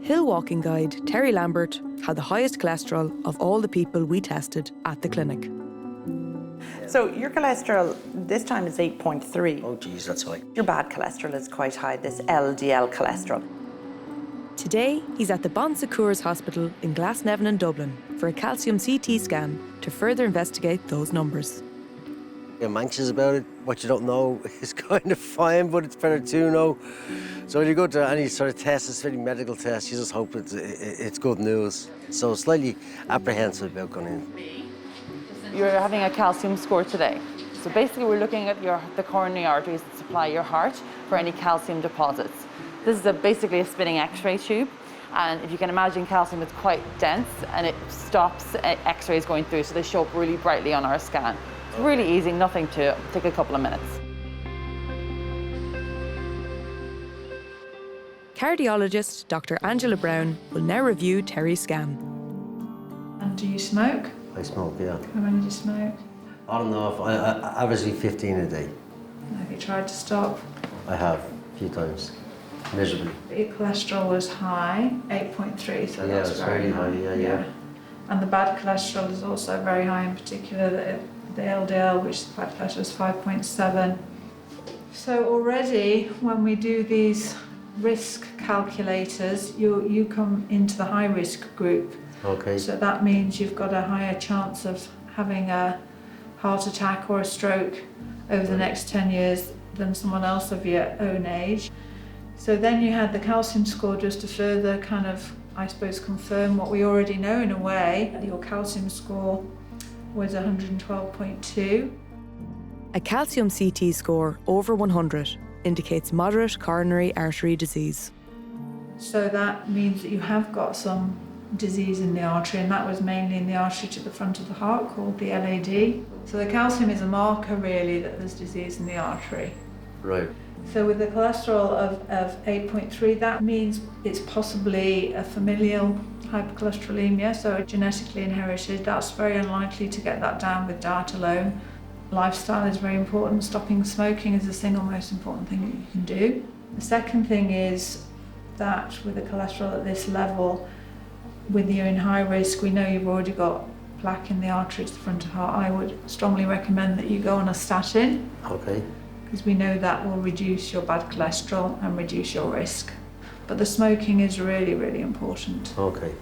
hill walking guide Terry Lambert had the highest cholesterol of all the people we tested at the clinic. So your cholesterol this time is 8.3. Oh geez, that's high. Your bad cholesterol is quite high, this LDL cholesterol. Today, he's at the Bon Secours Hospital in Glasnevin in Dublin for a calcium CT scan to further investigate those numbers. I'm anxious about it. What you don't know is kind of fine, but it's better to know. So when you go to any sort of test, especially medical test, you just hope it's good news. So slightly apprehensive about going in. You're having a calcium score today. So basically we're looking at the coronary arteries that supply your heart for any calcium deposits. This is basically a spinning X-ray tube. And if you can imagine, calcium is quite dense and it stops X-rays going through, so they show up really brightly on our scan. It's really easy, nothing to take a couple of minutes. Cardiologist Dr. Angela Brown will now review Terry's scan. And do you smoke? I smoke, yeah. How many do you smoke? On and off, I averagely 15 a day. Have you tried to stop? I have, a few times, miserably. Your cholesterol was high, 8.3, so Yeah, that's it's very very high. high, yeah. And the bad cholesterol is also very high, in particular the LDL, which the bad cholesterol is 5.7. So already, when we do these risk calculators, you come into the high risk group. Okay. So that means you've got a higher chance of having a heart attack or a stroke over the next 10 years than someone else of your own age. So then you had the calcium score just to further kind of, I suppose, confirm what we already know in a way. Your calcium score was 112.2. A calcium CT score over 100 indicates moderate coronary artery disease. So that means that you have got some disease in the artery, and that was mainly in the artery to the front of the heart called the LAD. So the calcium is a marker really that there's disease in the artery. Right. So with the cholesterol of 8.3, that means it's possibly a familial hypercholesterolemia, so genetically inherited. That's very unlikely to get that down with diet alone. Lifestyle is very important. Stopping smoking is the single most important thing that you can do. The second thing is that with the cholesterol at this level, with you in high risk, we know you've already got plaque in the artery to the front of the heart. I would strongly recommend that you go on a statin. Okay. Because we know that will reduce your bad cholesterol and reduce your risk. But the smoking is really, really important. Okay.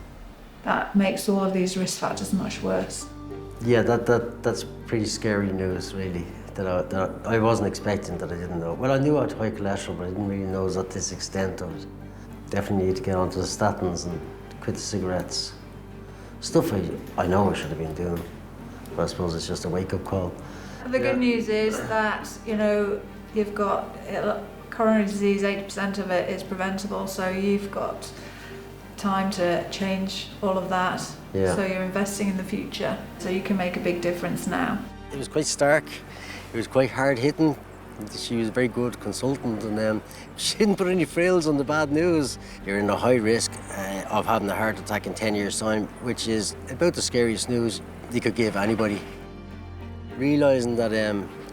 That makes all of these risk factors much worse. Yeah, that's pretty scary news, really, that I wasn't expecting, that I didn't know. Well, I knew I had high cholesterol, but I didn't really know it was at this extent of it. Definitely need to get onto the statins and quit the cigarettes. Stuff I know I should have been doing, but I suppose it's just a wake-up call. The good news is that, you've got coronary disease, 80% of it is preventable, so you've got time to change all of that. Yeah. So you're investing in the future, so you can make a big difference now. It was quite stark, it was quite hard-hitting. She was a very good consultant, and she didn't put any frills on the bad news. You're in a high risk of having a heart attack in 10 years' time, which is about the scariest news you could give anybody. Realising that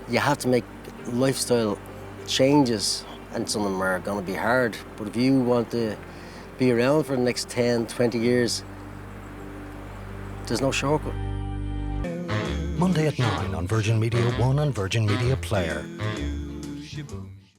you have to make lifestyle changes, and some of them are going to be hard, but if you want to be around for the next 10, 20 years, there's no shortcut. Monday at 9 on Virgin Media One and Virgin Media Player.